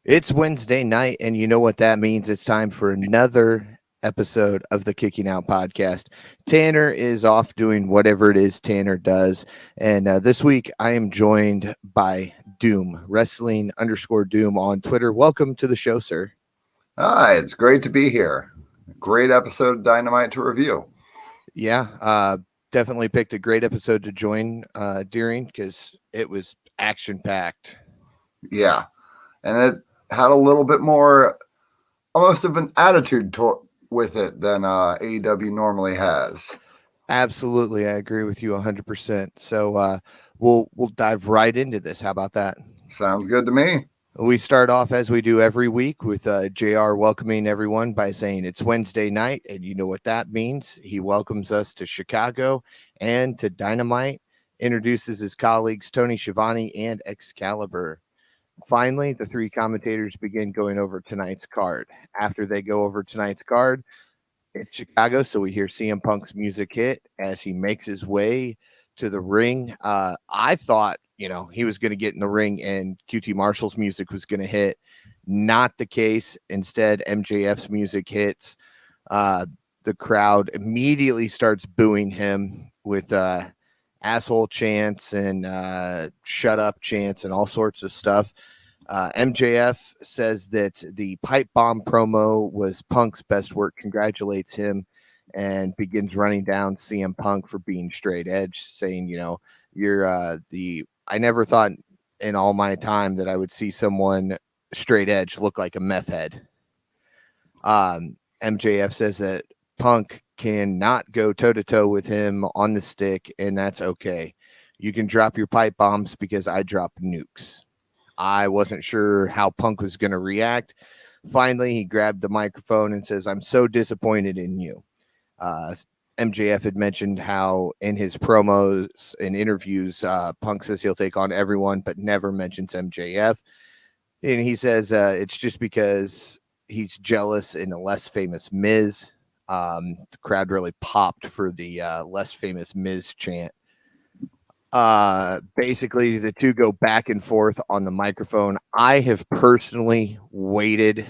It's Wednesday night, and you know what that means. It's time for another episode of the Kicking Out podcast. Tanner is off doing whatever it is Tanner does. And this week, I am joined by Doom, wrestling underscore Doom on Twitter. Welcome to the show, sir. Hi, it's great to be here. Great episode of Dynamite to review. Yeah, definitely picked a great episode to join during because it was action packed. Yeah, and it had a little bit more, almost of an attitude with it than AEW normally has. Absolutely, I agree with you 100%. So we'll dive right into this. How about that? Sounds good to me. We start off as we do every week with JR welcoming everyone by saying it's Wednesday night, and you know what that means. He welcomes us to Chicago and to Dynamite, introduces his colleagues Tony Schiavone and Excalibur. Finally, the three commentators begin going over tonight's card. After they go over tonight's card, it's Chicago, so we hear CM Punk's music hit as he makes his way to the ring. I thought, he was going to get in the ring and QT Marshall's music was going to hit. Not the case. Instead, MJF's music hits. The crowd immediately starts booing him with asshole chants and shut up chants and all sorts of stuff. MJF says that the pipe bomb promo was Punk's best work, congratulates him, and begins running down CM Punk for being straight edge, saying, you're I never thought in all my time that I would see someone straight edge look like a meth head. MJF says that Punk cannot go toe to toe with him on the stick, and that's okay. You can drop your pipe bombs because I drop nukes. I wasn't sure how Punk was going to react. Finally, he grabbed the microphone and says, I'm so disappointed in you. MJF had mentioned how in his promos and interviews, Punk says he'll take on everyone, but never mentions MJF. And he says it's just because he's jealous in a less famous Miz. The crowd really popped for the less famous Miz chant. Basically the two go back and forth on the microphone. I have personally waited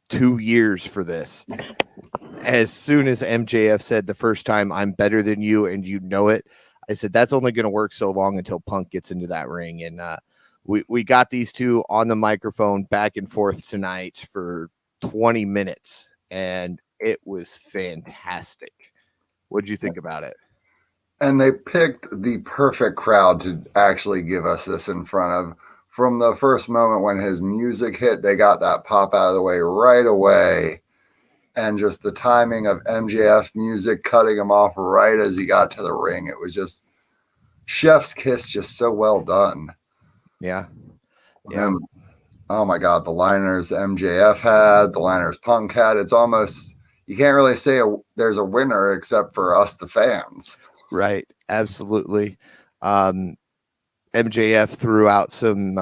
2 years for this. As soon as MJF said the first time, I'm better than you and you know it, I said that's only going to work so long until Punk gets into that ring. And we got these two on the microphone back and forth tonight for 20 minutes, and it was fantastic. What'd you think about it? And they picked the perfect crowd to actually give us this in front of. From the first moment when his music hit, they got that pop out of the way right away. And just the timing of MJF music cutting him off right as he got to the ring. It was just chef's kiss, just so well done. Yeah. Oh my God, the liners MJF had, the liners Punk had. It's almost, you can't really say there's a winner except for us, the fans. Right. Absolutely. MJF threw out some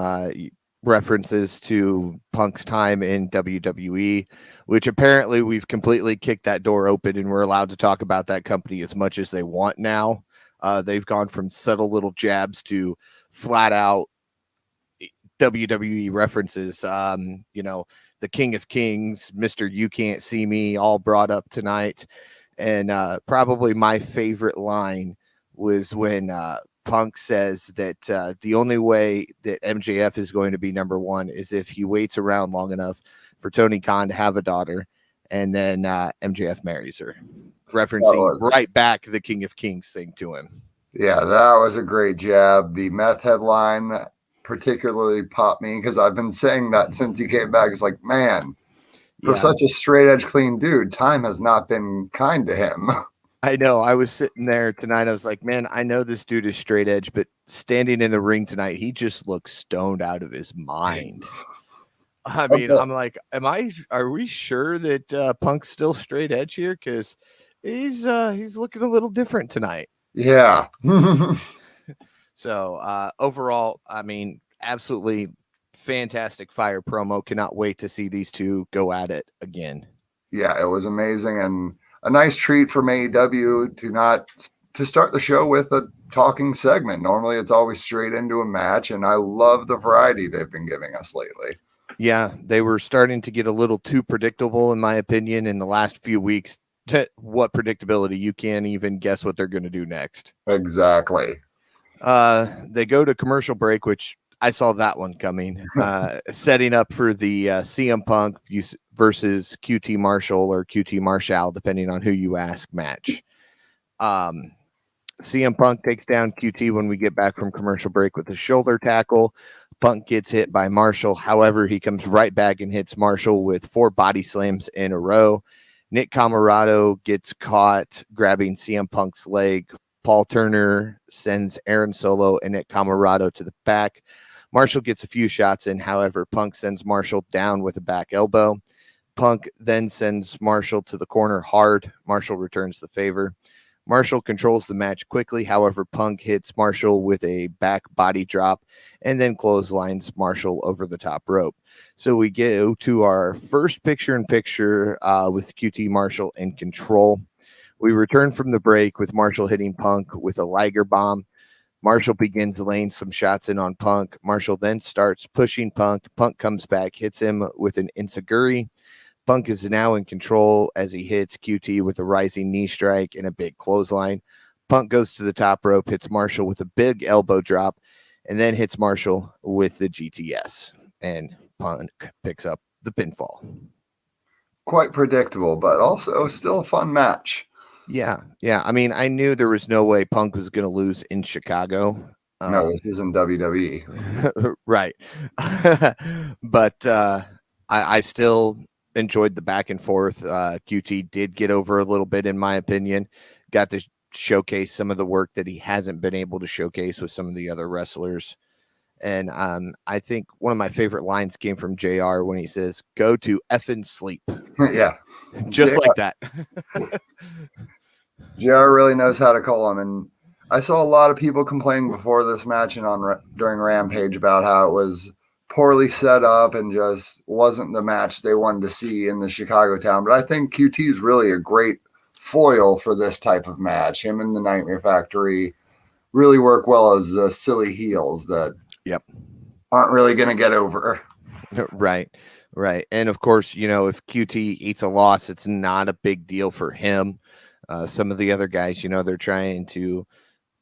references to Punk's time in WWE, which apparently we've completely kicked that door open and we're allowed to talk about that company as much as they want now. They've gone from subtle little jabs to flat out WWE references. The King of Kings, Mr. You Can't See Me, all brought up tonight. And probably my favorite line was when Punk says that the only way that MJF is going to be number one is if he waits around long enough for Tony Khan to have a daughter, and then MJF marries her, referencing right back the King of Kings thing to him. Yeah, that was a great jab. The meth headline particularly popped me because I've been saying that since he came back. It's like, man, for such a straight edge, clean dude, time has not been kind to him. I know. I was sitting there tonight. I was like, man, I know this dude is straight edge, but standing in the ring tonight, he just looks stoned out of his mind. I mean, I'm like, are we sure that Punk's still straight edge here? Because he's looking a little different tonight. Yeah. So overall, I mean, absolutely fantastic fire promo. Cannot wait to see these two go at it again. Yeah, it was amazing and a nice treat from AEW to not to start the show with a talking segment. Normally it's always straight into a match, and I love the variety they've been giving us lately. Yeah, they were starting to get a little too predictable, in my opinion, in the last few weeks. What predictability? You can't even guess what they're going to do next. Exactly. They go to commercial break, which I saw that one coming. Setting up for the CM Punk versus QT Marshall or QT Marshall, depending on who you ask, match. CM Punk takes down QT when we get back from commercial break with a shoulder tackle. Punk gets hit by Marshall. However, he comes right back and hits Marshall with 4 body slams in a row. Nick Camarado gets caught grabbing CM Punk's leg. Paul Turner sends Aaron Solo and Nick Camarado to the back. Marshall gets a few shots in. However, Punk sends Marshall down with a back elbow. Punk then sends Marshall to the corner hard. Marshall returns the favor. Marshall controls the match quickly. However, Punk hits Marshall with a back body drop and then clotheslines Marshall over the top rope. So we go to our first picture-in-picture with QT Marshall in control. We return from the break with Marshall hitting Punk with a Liger bomb. Marshall begins laying some shots in on Punk. Marshall then starts pushing Punk. Punk comes back, hits him with an enziguri. Punk is now in control as he hits QT with a rising knee strike and a big clothesline. Punk goes to the top rope, hits Marshall with a big elbow drop, and then hits Marshall with the GTS. And Punk picks up the pinfall. Quite predictable, but also still a fun match. Yeah. I mean, I knew there was no way Punk was going to lose in Chicago. No, this isn't WWE. Right. But I still enjoyed the back and forth. QT did get over a little bit, in my opinion. Got to showcase some of the work that he hasn't been able to showcase with some of the other wrestlers. And I think one of my favorite lines came from JR when he says, "Go to effing sleep." Yeah. Just like that. JR really knows how to call him. And I saw a lot of people complaining before this match and during Rampage about how it was poorly set up and just wasn't the match they wanted to see in the Chicago town. But I think QT is really a great foil for this type of match. Him and the Nightmare Factory really work well as the silly heels that aren't really going to get over. Right. And of course, if QT eats a loss, it's not a big deal for him. Some of the other guys, they're trying to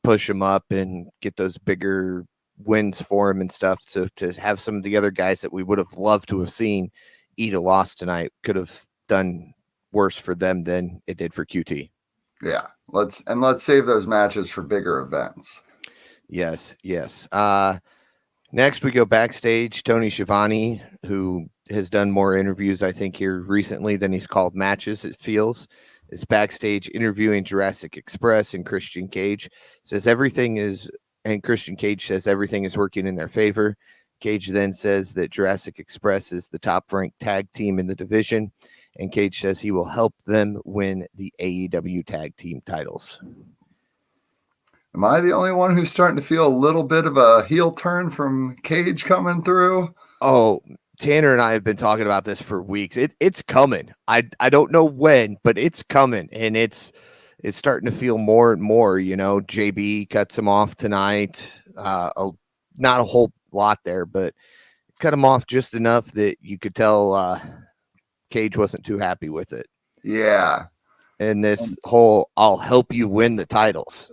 push him up and get those bigger wins for him and stuff. So to have some of the other guys that we would have loved to have seen eat a loss tonight could have done worse for them than it did for QT. Yeah. Let's save those matches for bigger events. Yes. Next we go backstage. Tony Schiavone, who has done more interviews, I think, here recently than he's called matches, it feels, is backstage interviewing Jurassic Express and Christian Cage. Christian Cage says everything is working in their favor. Cage then says that Jurassic Express is the top-ranked tag team in the division, and Cage says he will help them win the AEW tag team titles. Am I the only one who's starting to feel a little bit of a heel turn from Cage coming through? Oh, Tanner and I have been talking about this for weeks. It's coming. I don't know when, but it's coming, and it's starting to feel more and more. JB cuts him off tonight. Not a whole lot there, but cut him off just enough that you could tell Cage wasn't too happy with it. Yeah. And this whole "I'll help you win the titles"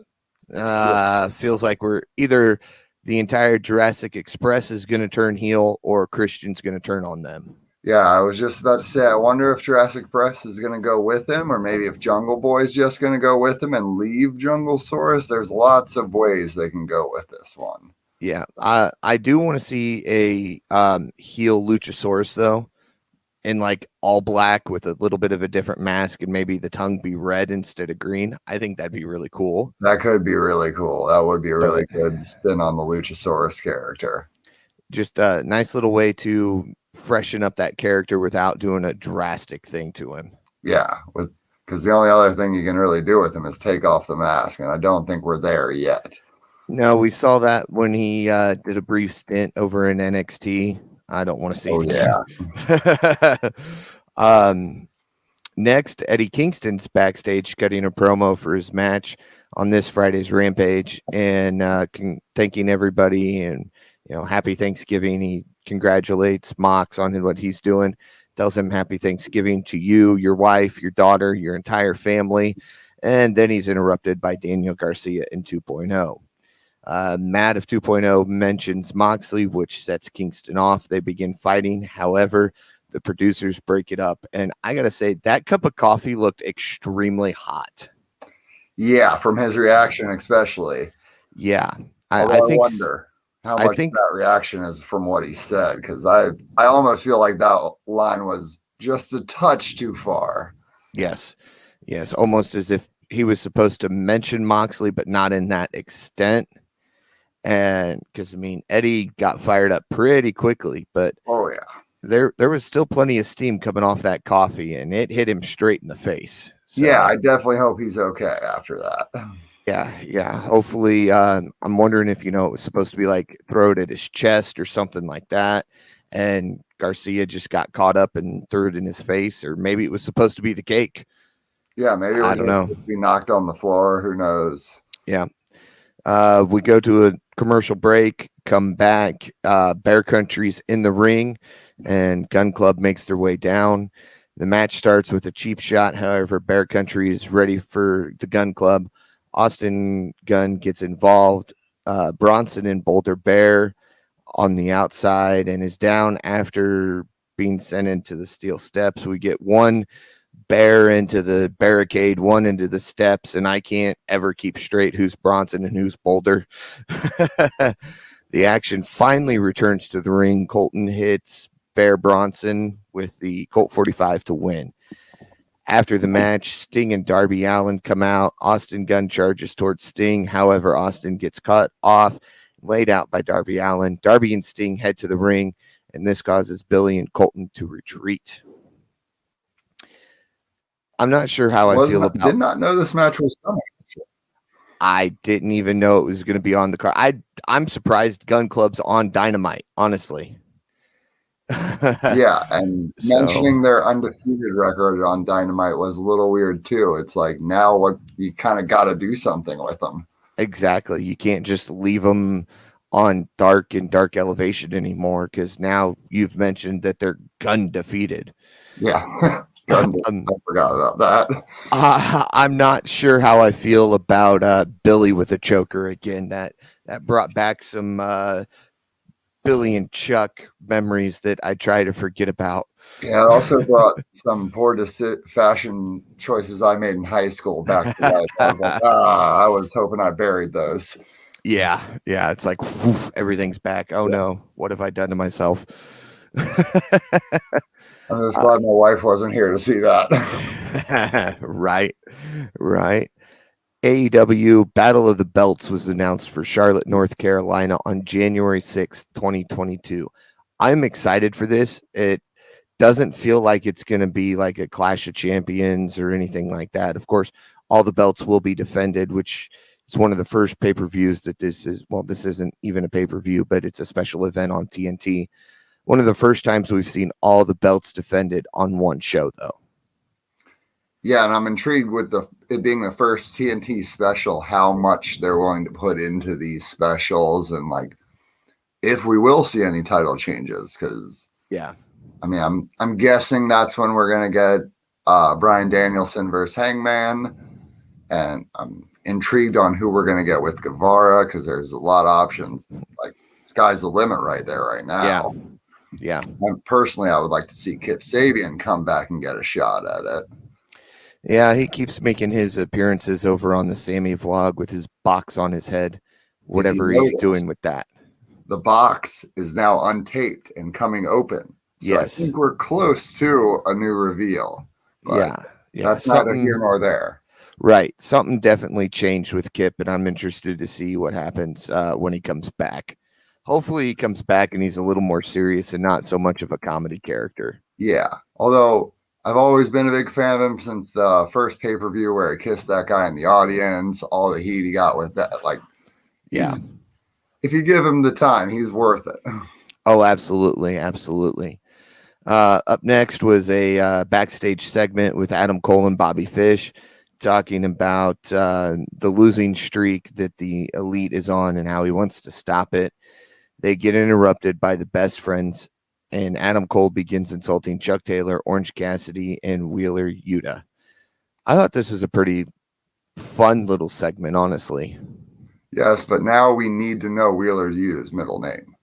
feels like we're either the entire Jurassic Express is going to turn heel or Christian's going to turn on them. Yeah, I was just about to say, I wonder if Jurassic Express is going to go with him, or maybe if Jungle Boy's just going to go with him and leave Jungle Saurus. There's lots of ways they can go with this one. Yeah, I do want to see a heel Luchasaurus, though, in like all black with a little bit of a different mask and maybe the tongue be red instead of green. I think that'd be really cool. That could be really cool. That would be a really good spin on the Luchasaurus character. Just a nice little way to freshen up that character without doing a drastic thing to him. Yeah, because the only other thing you can really do with him is take off the mask, and I don't think we're there yet. No, we saw that when he did a brief stint over in NXT. I don't want to see it again. Yeah. Next, Eddie Kingston's backstage cutting a promo for his match on this Friday's Rampage and thanking everybody and happy Thanksgiving. He congratulates Mox on what he's doing, tells him happy Thanksgiving to you, your wife, your daughter, your entire family, and then he's interrupted by Daniel Garcia in 2.0. Matt of 2.0 mentions Moxley, which sets Kingston off. They begin fighting. However, the producers break it up. And I got to say, that cup of coffee looked extremely hot. Yeah, from his reaction especially. Yeah. I wonder how much that reaction is from what he said, because I almost feel like that line was just a touch too far. Yes. Yes. Almost as if he was supposed to mention Moxley, but not in that extent. And because, Eddie got fired up pretty quickly, but oh, yeah. There was still plenty of steam coming off that coffee, and it hit him straight in the face. So, yeah, I definitely hope he's okay after that. Yeah. Hopefully, I'm wondering if it was supposed to be like throw it at his chest or something like that, and Garcia just got caught up and threw it in his face, or maybe it was supposed to be the cake. Yeah, maybe it was supposed to be knocked on the floor. Who knows? Yeah. We go to a commercial break, come back. Bear Country's in the ring, and Gun Club makes their way down. The match starts with a cheap shot. However, Bear Country is ready for the Gun Club. Austin Gunn gets involved. Bronson and Boulder Bear on the outside and is down after being sent into the steel steps. We get one Bear into the barricade, one into the steps, and I can't ever keep straight who's Bronson and who's Boulder. The action finally returns to the ring. Colton hits Bear Bronson with the Colt 45 to win. After the match, Sting and Darby Allin come out. Austin Gunn charges towards Sting. However, Austin gets cut off, laid out by Darby Allin. Darby and Sting head to the ring, and this causes Billy and Colton to retreat. I'm not sure how I feel about. Did not know this match was coming. I didn't even know it was going to be on the card. I'm surprised Gun Club's on Dynamite, honestly. Yeah, and mentioning their undefeated record on Dynamite was a little weird too. It's like now what you kind of got to do something with them. Exactly. You can't just leave them on Dark and Dark Elevation anymore because now you've mentioned that they're gun defeated. Yeah. I forgot about that. I'm not sure how I feel about Billy with a choker again. That brought back some Billy and Chuck memories that I try to forget about. Yeah, it also brought some poor fashion choices I made in high school back to life. I was like, I was hoping I buried those. Yeah. It's like, woof, everything's back. Oh no, what have I done to myself? I'm just glad my wife wasn't here to see that. Right. AEW Battle of the Belts was announced for Charlotte, North Carolina on January 6th, 2022. I'm excited for this. It doesn't feel like it's going to be like a Clash of Champions or anything like that. Of course, all the belts will be defended, which is one of the first pay-per-views that this isn't even a pay-per-view, but it's a special event on TNT. One of the first times we've seen all the belts defended on one show, though. Yeah, and I'm intrigued with it being the first TNT special, how much they're willing to put into these specials, and like if we will see any title changes. Because I'm guessing that's when we're gonna get Bryan Danielson versus Hangman, and I'm intrigued on who we're gonna get with Guevara because there's a lot of options. Like sky's the limit right there right now. Yeah. Personally, I would like to see Kip Sabian come back and get a shot at it. Yeah, he keeps making his appearances over on the Sammy vlog with his box on his head, whatever he's doing with that. The box is now untaped and coming open. So yes. I think we're close to a new reveal. Yeah. That's neither here nor there. Right. Something definitely changed with Kip, and I'm interested to see what happens when he comes back. Hopefully he comes back and he's a little more serious and not so much of a comedy character. Yeah. Although I've always been a big fan of him since the first pay-per-view where he kissed that guy in the audience, all the heat he got with that. Like, if you give him the time, he's worth it. Oh, absolutely. Absolutely. Up next was a backstage segment with Adam Cole and Bobby Fish talking about the losing streak that the Elite is on and how he wants to stop it. They get interrupted by the Best Friends, and Adam Cole begins insulting Chuck Taylor, Orange Cassidy, and Wheeler Yuta. I thought this was a pretty fun little segment, honestly. Yes, but now we need to know Wheeler Yutta's middle name.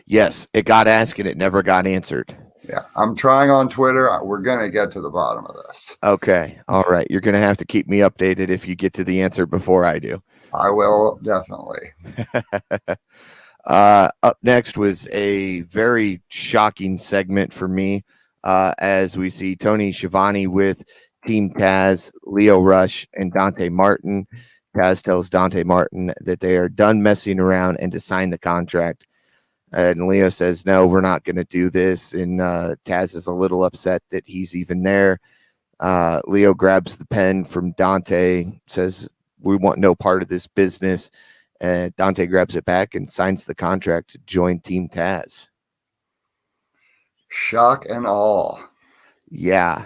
Yes, it got asked and it never got answered. Yeah, I'm trying on Twitter. We're going to get to the bottom of this. Okay. All right. You're going to have to keep me updated if you get to the answer before I do. I will, definitely. Up next was a very shocking segment for me as we see Tony Schiavone with Team Taz, Leo Rush, and Dante Martin. Taz tells Dante Martin that they are done messing around and to sign the contract. And Leo says, no, we're not going to do this. And Taz is a little upset that he's even there. Leo grabs the pen from Dante, says, we want no part of this business. And Dante grabs it back and signs the contract to join Team Taz. Shock and awe. Yeah.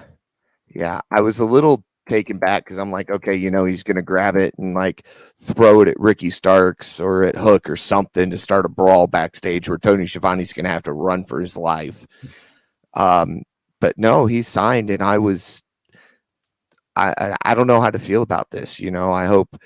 Yeah. I was a little taken back because I'm like, okay, he's going to grab it and like throw it at Ricky Starks or at Hook or something to start a brawl backstage where Tony Schiavone's going to have to run for his life. But no, he signed, and I don't know how to feel about this. I hope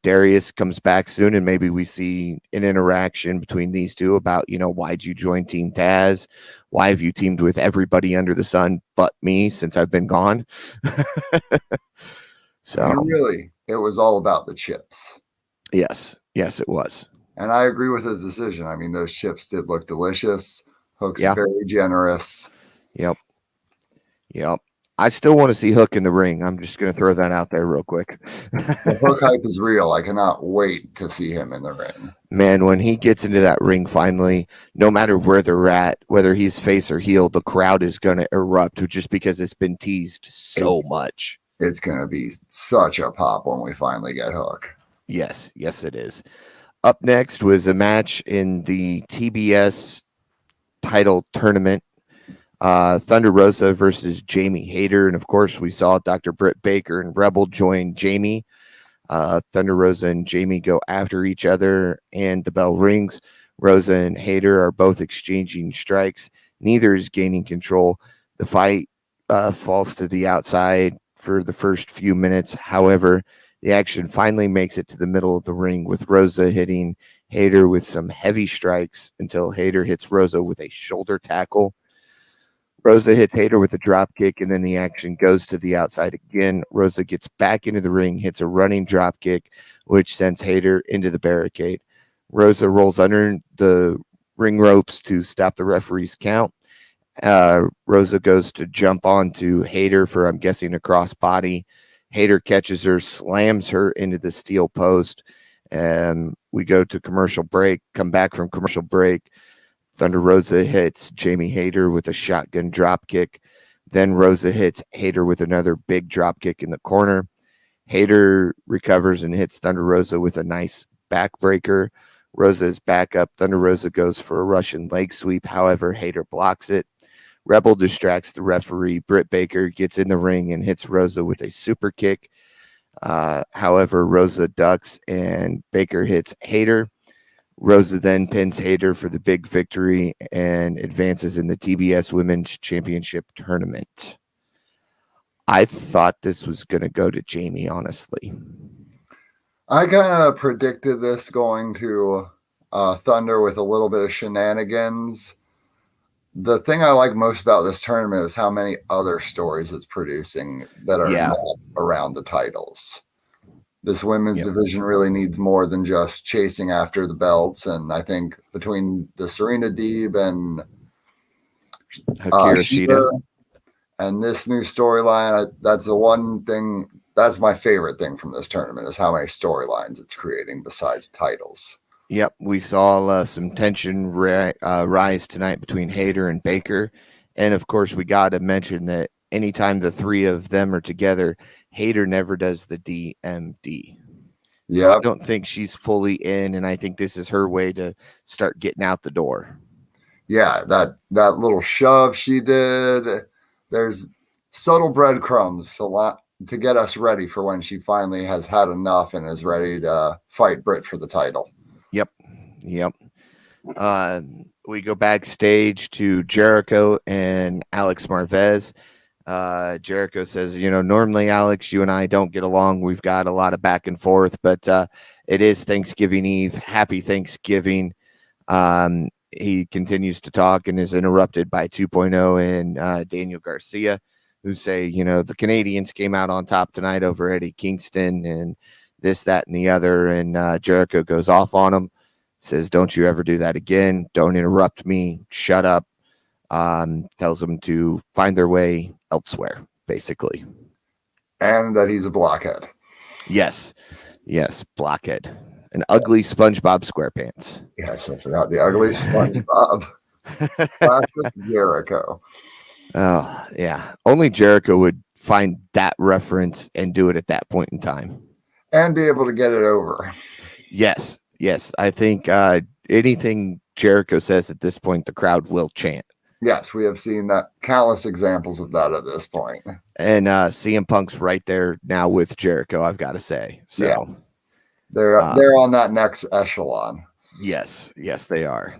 Darius comes back soon and maybe we see an interaction between these two about, why'd you join Team Taz? Why have you teamed with everybody under the sun but me since I've been gone? So and really, it was all about the chips. Yes, it was. And I agree with his decision. I mean, those chips did look delicious. Hook's very generous. Yep. I still want to see Hook in the ring. I'm just going to throw that out there real quick. The Hook hype is real. I cannot wait to see him in the ring. Man, when he gets into that ring finally, no matter where they're at, whether he's face or heel, the crowd is going to erupt just because it's been teased so much. It's going to be such a pop when we finally get Hook. Yes, it is. Up next was a match in the TBS title tournament. Thunder Rosa versus Jamie Hayter. And of course, we saw Dr. Britt Baker and Rebel join Jamie. Thunder Rosa and Jamie go after each other, and the bell rings. Rosa and Hayter are both exchanging strikes. Neither is gaining control. The fight falls to the outside for the first few minutes. However, the action finally makes it to the middle of the ring with Rosa hitting Hayter with some heavy strikes until Hayter hits Rosa with a shoulder tackle. Rosa hits Hayter with a drop kick, and then the action goes to the outside again. Rosa gets back into the ring, hits a running drop kick, which sends Hayter into the barricade. Rosa rolls under the ring ropes to stop the referee's count. Rosa goes to jump onto Hayter for, I'm guessing, a crossbody. Hayter catches her, slams her into the steel post, and we go to commercial break, come back from commercial break. Thunder Rosa hits Jamie Hayter with a shotgun drop kick. Then Rosa hits Hayter with another big drop kick in the corner. Hayter recovers and hits Thunder Rosa with a nice backbreaker. Rosa is back up. Thunder Rosa goes for a Russian leg sweep. However, Hayter blocks it. Rebel distracts the referee. Britt Baker gets in the ring and hits Rosa with a super kick. However, Rosa ducks and Baker hits Hayter. Rosa then pins Hayter for the big victory and advances in the TBS Women's Championship tournament. I thought this was going to go to Jamie, honestly. I kind of predicted this going to Thunder with a little bit of shenanigans. The thing I like most about this tournament is how many other stories it's producing that are not around the titles. This women's division really needs more than just chasing after the belts. And I think between the Serena Deeb and Akira Shida and this new storyline, that's the one thing, that's my favorite thing from this tournament is how many storylines it's creating besides titles. Yep, we saw some tension rise tonight between Hayter and Baker. And of course, we got to mention that anytime the three of them are together, Hayter never does the DMD. So I don't think she's fully in, and I think this is her way to start getting out the door. Yeah, that little shove she did. There's subtle breadcrumbs a lot to get us ready for when she finally has had enough and is ready to fight Britt for the title. Yep. Yep. We go backstage to Jericho and Alex Marvez. Jericho says, normally, Alex, you and I don't get along. We've got a lot of back and forth, but it is Thanksgiving Eve. Happy Thanksgiving. He continues to talk and is interrupted by 2.0 and Daniel Garcia, who say, the Canadians came out on top tonight over Eddie Kingston and this, that, and the other. And Jericho goes off on him, says, don't you ever do that again. Don't interrupt me. Shut up. Tells them to find their way elsewhere, basically. And that he's a blockhead. Yes, blockhead. An ugly SpongeBob SquarePants. Yes, I forgot the ugly SpongeBob. Classic Jericho. Oh, yeah. Only Jericho would find that reference and do it at that point in time. And be able to get it over. Yes. I think anything Jericho says at this point, the crowd will chant. Yes, we have seen that countless examples of that at this point. And CM Punk's right there now with Jericho, I've got to say. So yeah. They're on that next echelon. Yes, they are.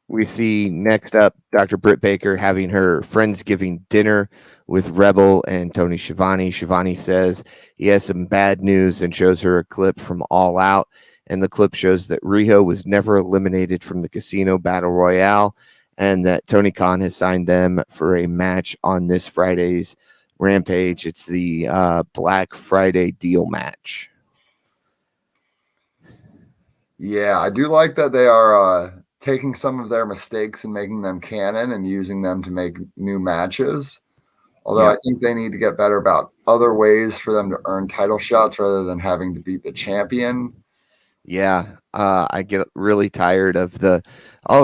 We see next up Dr. Britt Baker having her Friendsgiving dinner with Rebel and Tony Schiavone. Schiavone says he has some bad news and shows her a clip from All Out. And the clip shows that Riho was never eliminated from the Casino Battle Royale and that Tony Khan has signed them for a match on this Friday's Rampage. It's the Black Friday deal match. Yeah, I do like that they are taking some of their mistakes and making them canon and using them to make new matches. Although I think they need to get better about other ways for them to earn title shots rather than having to beat the champion. Yeah, I get really tired of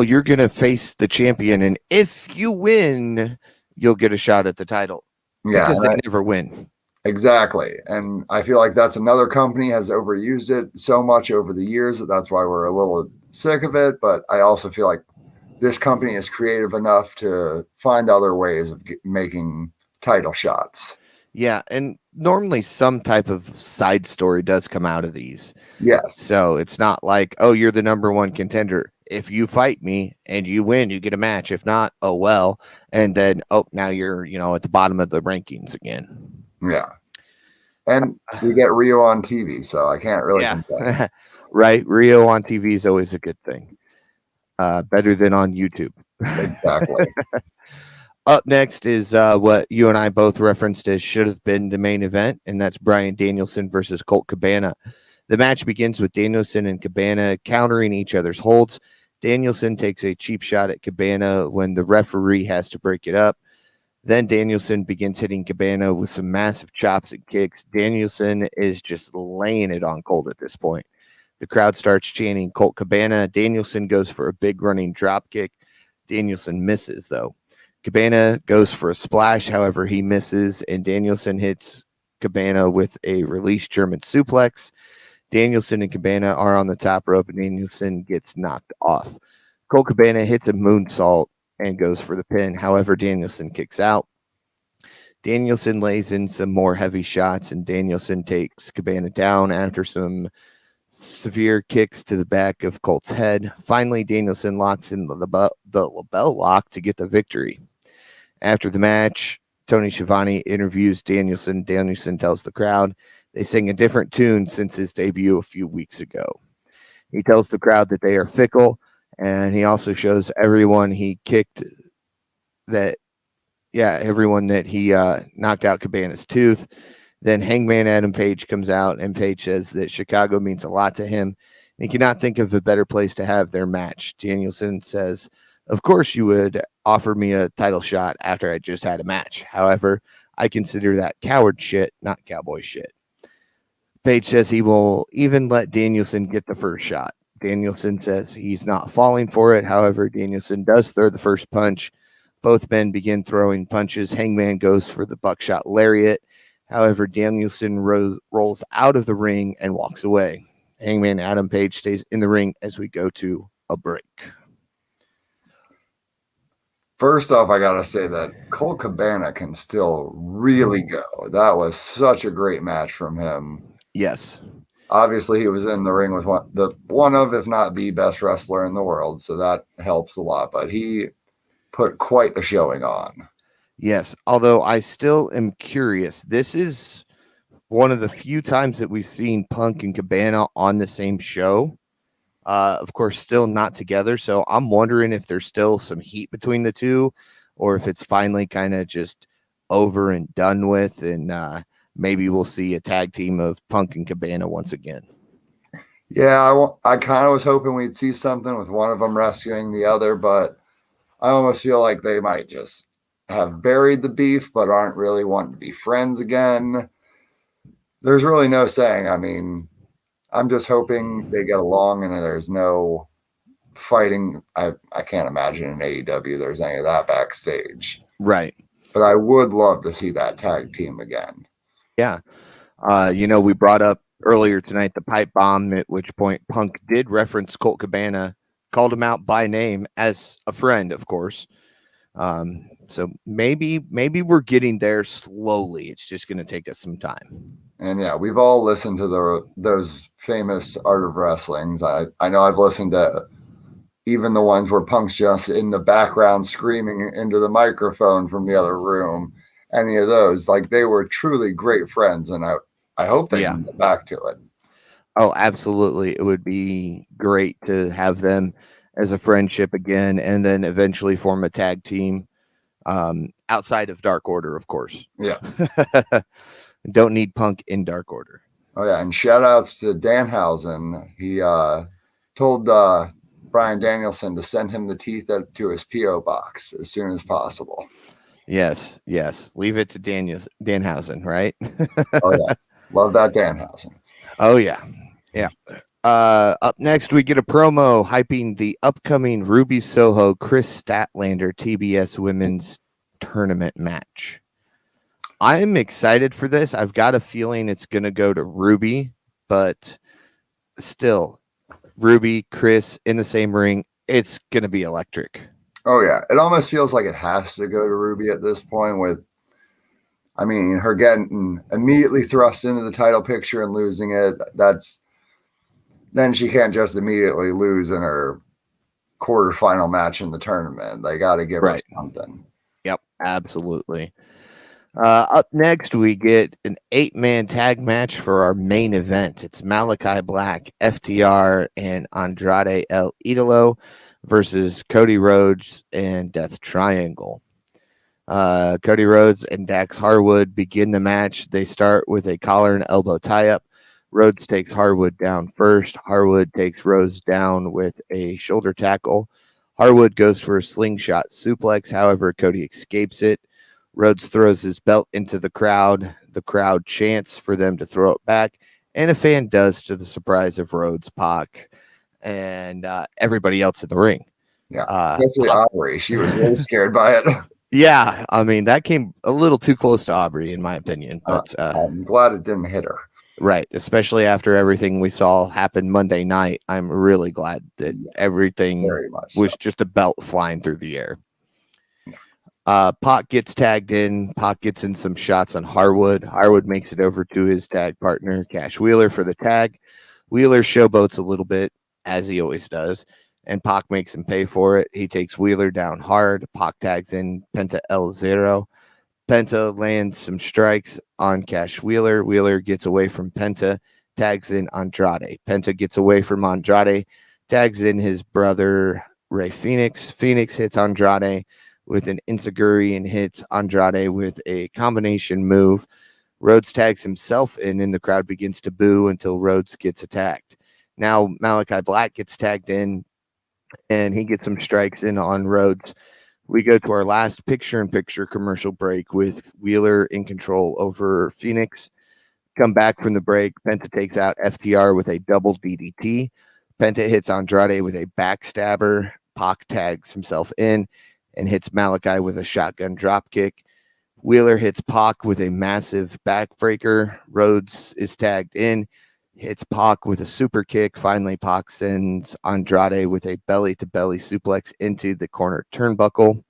you're going to face the champion, and if you win, you'll get a shot at the title. Yeah, because they never win. Exactly. And I feel like that's another company has overused it so much over the years that's why we're a little sick of it. But I also feel like this company is creative enough to find other ways of making title shots. Yeah. And normally some type of side story does come out of these. Yes. So it's not like, oh, you're the number one contender. If you fight me and you win, you get a match. If not, oh, well. And then, now you're, at the bottom of the rankings again. Yeah. And we get Rio on TV, so I can't really complain. Right. Rio on TV is always a good thing. Better than on YouTube. Exactly. Up next is what you and I both referenced as should have been the main event, and that's Bryan Danielson versus Colt Cabana. The match begins with Danielson and Cabana countering each other's holds. Danielson takes a cheap shot at Cabana when the referee has to break it up. Then Danielson begins hitting Cabana with some massive chops and kicks. Danielson is just laying it on Colt at this point. The crowd starts chanting Colt Cabana. Danielson goes for a big running drop kick. Danielson misses, though. Cabana goes for a splash. However, he misses, and Danielson hits Cabana with a release German suplex. Danielson and Cabana are on the top rope, and Danielson gets knocked off. Colt Cabana hits a moonsault and goes for the pin. However, Danielson kicks out. Danielson lays in some more heavy shots, and Danielson takes Cabana down after some severe kicks to the back of Colt's head. Finally, Danielson locks in the label lock to get the victory. After the match, Tony Schiavone interviews Danielson. Danielson tells the crowd they sing a different tune since his debut a few weeks ago. He tells the crowd that they are fickle, and he also shows everyone he kicked everyone that he knocked out Cabana's tooth. Then Hangman Adam Page comes out, and Page says that Chicago means a lot to him. He cannot think of a better place to have their match. Danielson says, of course you would offer me a title shot after I just had a match. However, I consider that coward shit, not cowboy shit. Page says he will even let Danielson get the first shot. Danielson says he's not falling for it. However, Danielson does throw the first punch. Both men begin throwing punches. Hangman goes for the buckshot lariat. However, Danielson rolls out of the ring and walks away. Hangman Adam Page stays in the ring as we go to a break. First off, I gotta say that Colt Cabana can still really go. That was such a great match from him. Yes. Obviously, he was in the ring with one of, if not the best wrestler in the world, so that helps a lot. But he put quite a showing on. Yes. Although I still am curious. This is one of the few times that we've seen Punk and Cabana on the same show. Of course, still not together. So I'm wondering if there's still some heat between the two, or if it's finally kind of just over and done with, and maybe we'll see a tag team of Punk and Cabana once again. Yeah, I kind of was hoping we'd see something with one of them rescuing the other, but I almost feel like they might just have buried the beef, but aren't really wanting to be friends again. There's really no saying. I mean, I'm just hoping they get along and there's no fighting. I can't imagine in AEW there's any of that backstage. Right. But I would love to see that tag team again. Yeah. We brought up earlier tonight the pipe bomb, at which point Punk did reference Colt Cabana, called him out by name as a friend, of course. So maybe we're getting there slowly. It's just going to take us some time. And yeah, we've all listened to those famous Art of Wrestlings. I know I've listened to even the ones where Punk's just in the background screaming into the microphone from the other room. Any of those, like they were truly great friends, and I hope they can get back to it. Oh, absolutely. It would be great to have them as a friendship again, and then eventually form a tag team outside of Dark Order, of course. Yeah. Don't need Punk in Dark Order. Oh yeah, and shout outs to Danhausen. He told Brian Danielson to send him the teeth to his PO box as soon as possible. Yes. Leave it to Danhausen, right? Oh yeah, love that Danhausen. Oh yeah. Up next, we get a promo hyping the upcoming Ruby Soho Chris Statlander TBS Women's Tournament match. I'm excited for this. I've got a feeling it's going to go to Ruby, but still, Ruby, Chris in the same ring, it's going to be electric. Oh yeah, it almost feels like it has to go to Ruby at this point. I mean, her getting immediately thrust into the title picture and losing it. Then she can't just immediately lose in her quarterfinal match in the tournament. They got to give her something. Yep, absolutely. Up next, we get an 8-man tag match for our main event. It's Malachi Black, FTR, and Andrade El Idolo versus Cody Rhodes and Death Triangle. Cody Rhodes and Dax Harwood begin the match. They start with a collar and elbow tie-up. Rhodes takes Harwood down first. Harwood takes Rhodes down with a shoulder tackle. Harwood goes for a slingshot suplex. However, Cody escapes it. Rhodes throws his belt into the crowd. The crowd chants for them to throw it back, and a fan does, to the surprise of Rhodes, Pac, and everybody else in the ring. Yeah, especially Aubrey. She was really scared by it. Yeah, I mean, that came a little too close to Aubrey, in my opinion. But I'm glad it didn't hit her. Right, especially after everything we saw happen Monday night. I'm really glad that everything was just a belt flying through the air. Pac gets tagged in. Pac gets in some shots on Harwood. Harwood makes it over to his tag partner, Cash Wheeler, for the tag. Wheeler showboats a little bit, as he always does, and Pac makes him pay for it. He takes Wheeler down hard. Pac tags in Penta El Zero. Penta lands some strikes on Cash Wheeler. Wheeler gets away from Penta, tags in Andrade. Penta gets away from Andrade, tags in his brother, Ray Phoenix. Phoenix hits Andrade with an enziguri and hits Andrade with a combination move. Rhodes tags himself in, and the crowd begins to boo until Rhodes gets attacked. Now Malachi Black gets tagged in, and he gets some strikes in on Rhodes. We go to our last picture-in-picture commercial break with Wheeler in control over Phoenix. Come back from the break. Penta takes out FTR with a double DDT. Penta hits Andrade with a backstabber. Pac tags himself in and hits Malachi with a shotgun dropkick. Wheeler hits Pac with a massive backbreaker. Rhodes is tagged in, hits Pac with a super kick. Finally, Pac sends Andrade with a belly-to-belly suplex into the corner turnbuckle.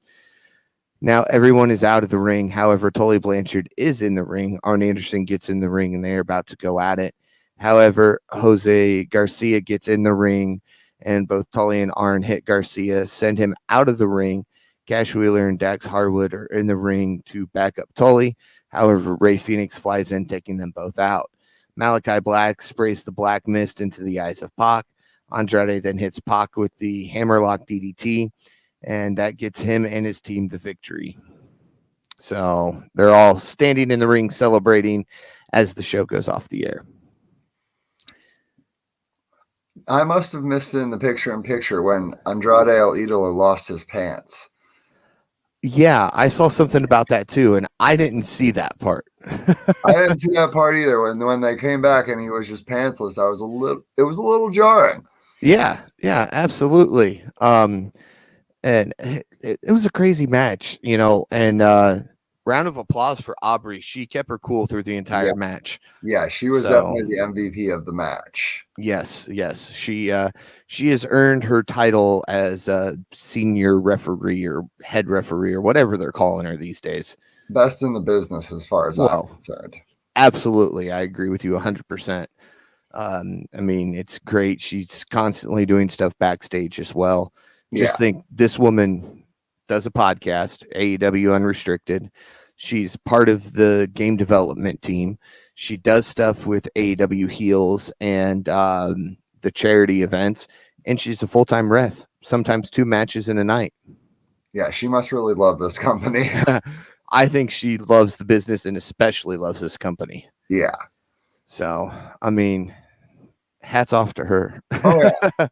Now everyone is out of the ring. However, Tully Blanchard is in the ring. Arn Anderson gets in the ring and they're about to go at it. However, Jose Garcia gets in the ring and both Tully and Arn hit Garcia, send him out of the ring. Cash Wheeler and Dax Harwood are in the ring to back up Tully. However, Ray Phoenix flies in, taking them both out. Malachi Black sprays the black mist into the eyes of Pac. Andrade then hits Pac with the hammerlock DDT, and that gets him and his team the victory. So they're all standing in the ring celebrating as the show goes off the air. I must have missed it in the picture-in-picture when Andrade El Idolo lost his pants. Yeah, I saw something about that too, and I didn't see that part. I didn't see that part either. When they came back and he was just pantsless, it was a little jarring. Yeah, absolutely. And it was a crazy match, and round of applause for Aubrey. She kept her cool through the entire match. Yeah, she was definitely the MVP of the match. Yes. She has earned her title as a senior referee or head referee or whatever they're calling her these days. Best in the business as far as I'm concerned. Absolutely. I agree with you 100%. I mean, it's great. She's constantly doing stuff backstage as well. Just think this woman does a podcast, AEW Unrestricted. She's part of the game development team. She does stuff with AEW Heels and the charity events, and she's a full-time ref, sometimes 2 matches in a night. Yeah, she must really love this company. I think she loves the business and especially loves this company. Yeah. So, I mean, hats off to her. Oh, yeah.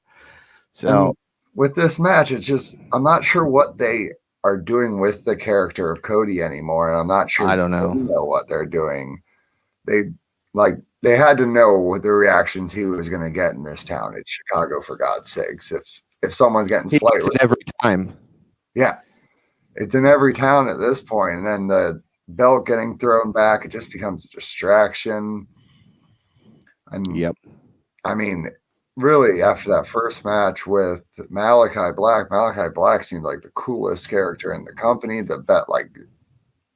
So, and with this match, it's just, I'm not sure what they are doing with the character of Cody anymore. And I'm not sure. I don't know what they're doing. They had to know the reactions he was going to get in this town in Chicago, for God's sakes. If someone's getting slightly every time. Yeah. It's in every town at this point. And then the belt getting thrown back, it just becomes a distraction. And I mean, really, after that first match with Malachi Black seemed like the coolest character in the company. The bet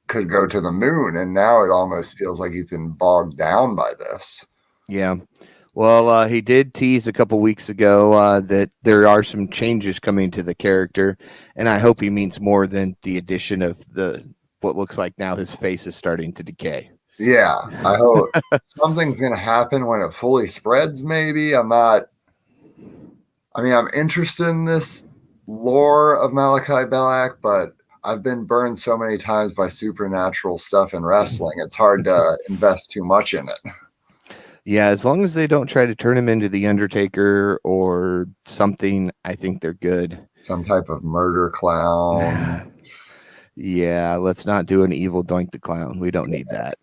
could go to the moon, and now it almost feels like he's been bogged down by this. Yeah. Well, he did tease a couple weeks ago that there are some changes coming to the character, and I hope he means more than the addition of what looks like now his face is starting to decay. Yeah, I hope something's going to happen when it fully spreads, maybe. I'm interested in this lore of Malachi Black, but I've been burned so many times by supernatural stuff in wrestling. It's hard to invest too much in it. Yeah, as long as they don't try to turn him into the Undertaker or something, I think they're good. Some type of murder clown. Yeah, let's not do an evil Doink the Clown. We don't need that.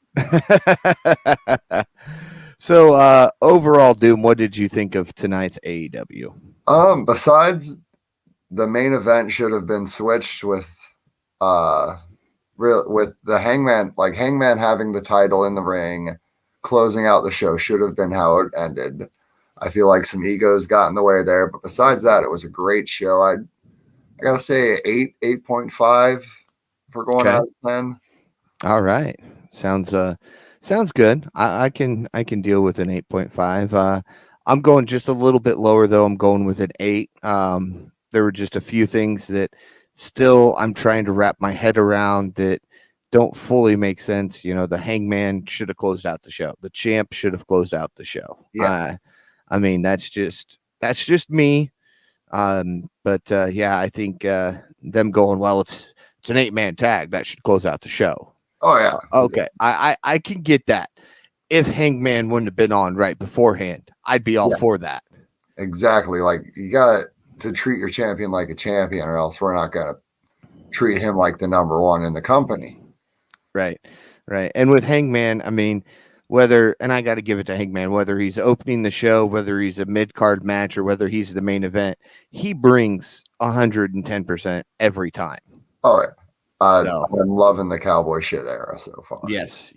So overall, Doom, what did you think of tonight's AEW? Besides the main event should have been switched with the Hangman, Hangman having the title in the ring, closing out the show should have been how it ended. I feel like some egos got in the way there, but besides that, it was a great show. I gotta say 8.5 for going out of 10. All right. Sounds good. I can deal with an 8.5. I'm going just a little bit lower though. I'm going with an 8. There were just a few things that still I'm trying to wrap my head around that don't fully make sense. The Hangman should have closed out the show. The champ should have closed out the show. Yeah. I mean, that's just me. But I think them going, well, it's an 8-man tag that should close out the show. Oh yeah. Okay. I can get that. If Hangman wouldn't have been on right beforehand, I'd be all for that. Exactly. You got to treat your champion like a champion, or else we're not going to treat him like the number one in the company. Right. And with Hangman, I mean, and I got to give it to Hangman, whether he's opening the show, whether he's a mid-card match, or whether he's the main event, he brings 110% every time. Oh, yeah. I'm loving the cowboy shit era so far. Yes.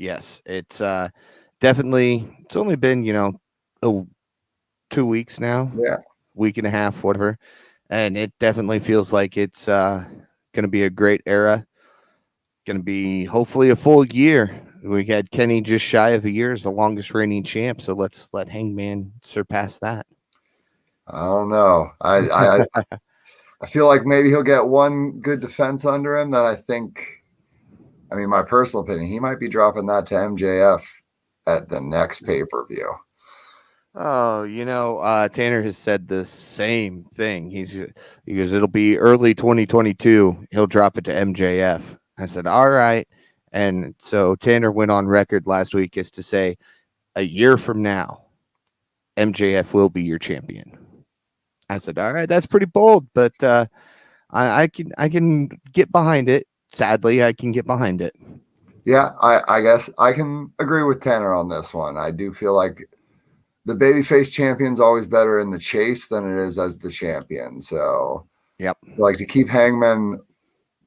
It's definitely, it's only been, 2 weeks now. Yeah. Week and a half, whatever. And it definitely feels like it's going to be a great era. going to be hopefully a full year. We had Kenny just shy of a year as the longest reigning champ, so let's let Hangman surpass that. I don't know. I feel like maybe he'll get one good defense under him. Then I mean, my personal opinion, he might be dropping that to MJF at the next pay-per-view. Oh, Tanner has said the same thing. He goes, it'll be early 2022. He'll drop it to MJF. I said, all right. And so Tanner went on record last week as to say, a year from now, MJF will be your champion. I said, all right, that's pretty bold, but I can get behind it. Sadly, I can get behind it. Yeah, I guess I can agree with Tanner on this one. I do feel like the babyface champion's always better in the chase than it is as the champion. So, yep. Like to keep Hangman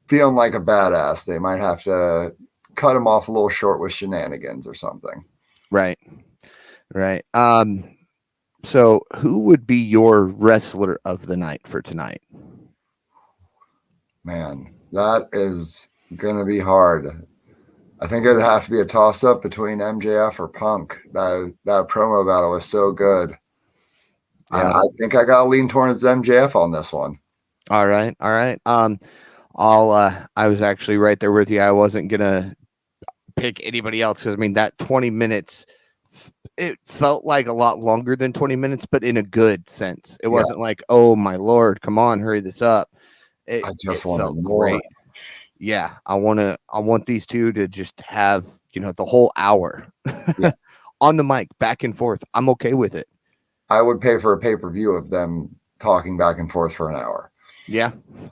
feeling like a badass, they might have to cut him off a little short with shenanigans or something. Right. So who would be your wrestler of the night for tonight? Man, that is going to be hard. I think it'd have to be a toss-up between MJF or Punk. That promo battle was so good. Yeah. I think I got to lean towards MJF on this one. All right. I was actually right there with you. I wasn't going to pick anybody else because, I mean, that 20 minutes, it felt like a lot longer than 20 minutes, but in a good sense. It wasn't like, oh, my Lord, come on, hurry this up. I just felt great. Yeah, I want these two to just have, the whole hour on the mic back and forth. I'm okay with it. I would pay for a pay-per-view of them talking back and forth for an hour. Yeah,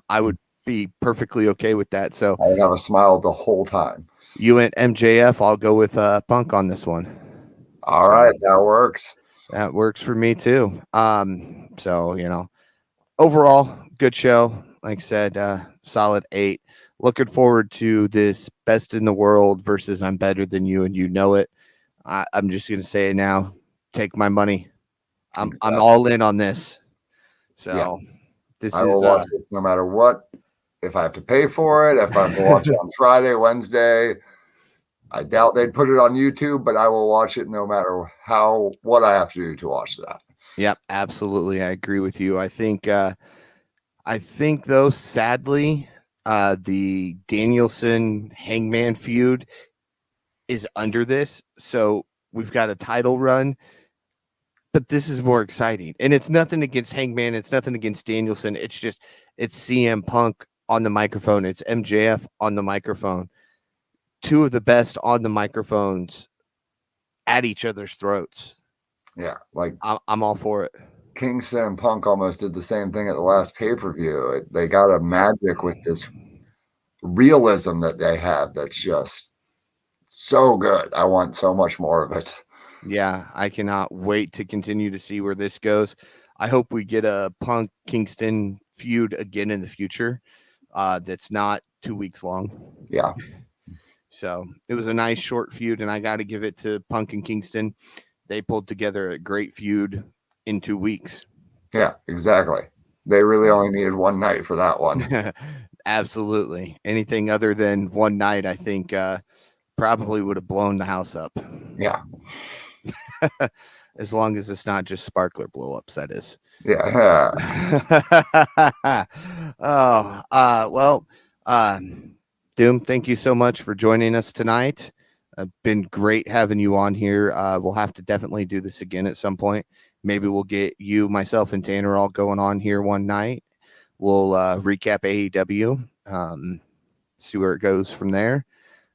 I would be perfectly okay with that. So I would have a smile the whole time. You went MJF. I'll go with Punk on this one. All right, that works. That works for me too. So overall, good show. Like I said, solid 8. Looking forward to this best in the world versus I'm better than you, and you know it. I'm just gonna say it now. Take my money. I'm all in on this. So I will watch this no matter what. If I have to pay for it, if I have to watch it on Friday, Wednesday, I doubt they'd put it on YouTube, but I will watch it no matter what I have to do to watch that. Yep, absolutely. I agree with you. I think though, sadly, the Danielson Hangman feud is under this. So we've got a title run, but this is more exciting. And it's nothing against Hangman. It's nothing against Danielson. It's CM Punk on the microphone. It's MJF on the microphone. Two of the best on the microphones at each other's throats. Yeah. Like I'm all for it. Kingston and Punk almost did the same thing at the last pay-per-view. They got a magic with this realism that they have that's just so good. I want so much more of it. Yeah, I cannot wait to continue to see where this goes. I hope we get a Punk Kingston feud again in the future. That's not 2 weeks long. Yeah. So it was a nice short feud, and I got to give it to Punk and Kingston. They pulled together a great feud in 2 weeks. Yeah, exactly. They really only needed one night for that one. Absolutely. Anything other than one night, I think, probably would have blown the house up. Yeah. As long as it's not just sparkler blow-ups, that is. Yeah. Doom, thank you so much for joining us tonight. Been great having you on here. We'll have to definitely do this again at some point. Maybe we'll get you, myself, and Tanner all going on here one night. We'll recap AEW, see where it goes from there.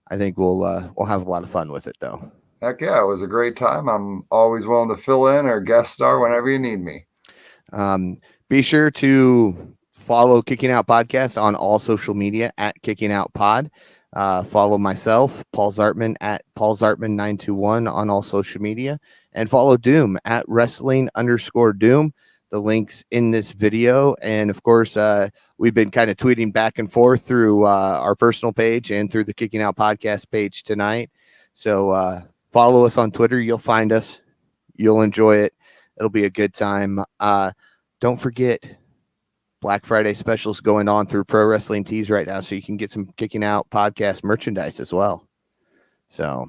I think we'll have a lot of fun with it, though. Heck yeah, it was a great time. I'm always willing to fill in or guest star whenever you need me. Be sure to follow Kicking Out Podcast on all social media at Kicking Out Pod. Follow myself, Paul Zartman, at Paul Zartman921 on all social media, and follow Doom at wrestling_Doom. The link's in this video. And of course, we've been kind of tweeting back and forth through our personal page and through the Kicking Out Podcast page tonight. So follow us on Twitter. You'll find us. You'll enjoy it. It'll be a good time. Don't forget, Black Friday specials going on through Pro Wrestling Tees right now, so you can get some Kicking Out podcast merchandise as well. So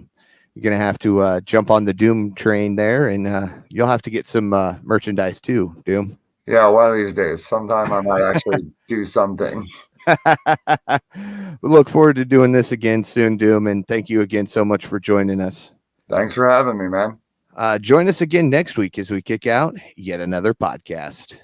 you're going to have to jump on the Doom train there, and you'll have to get some merchandise too, Doom. Yeah, one of these days. Sometime I might actually do something. We look forward to doing this again soon, Doom, and thank you again so much for joining us. Thanks for having me, man. Join us again next week as we kick out yet another podcast.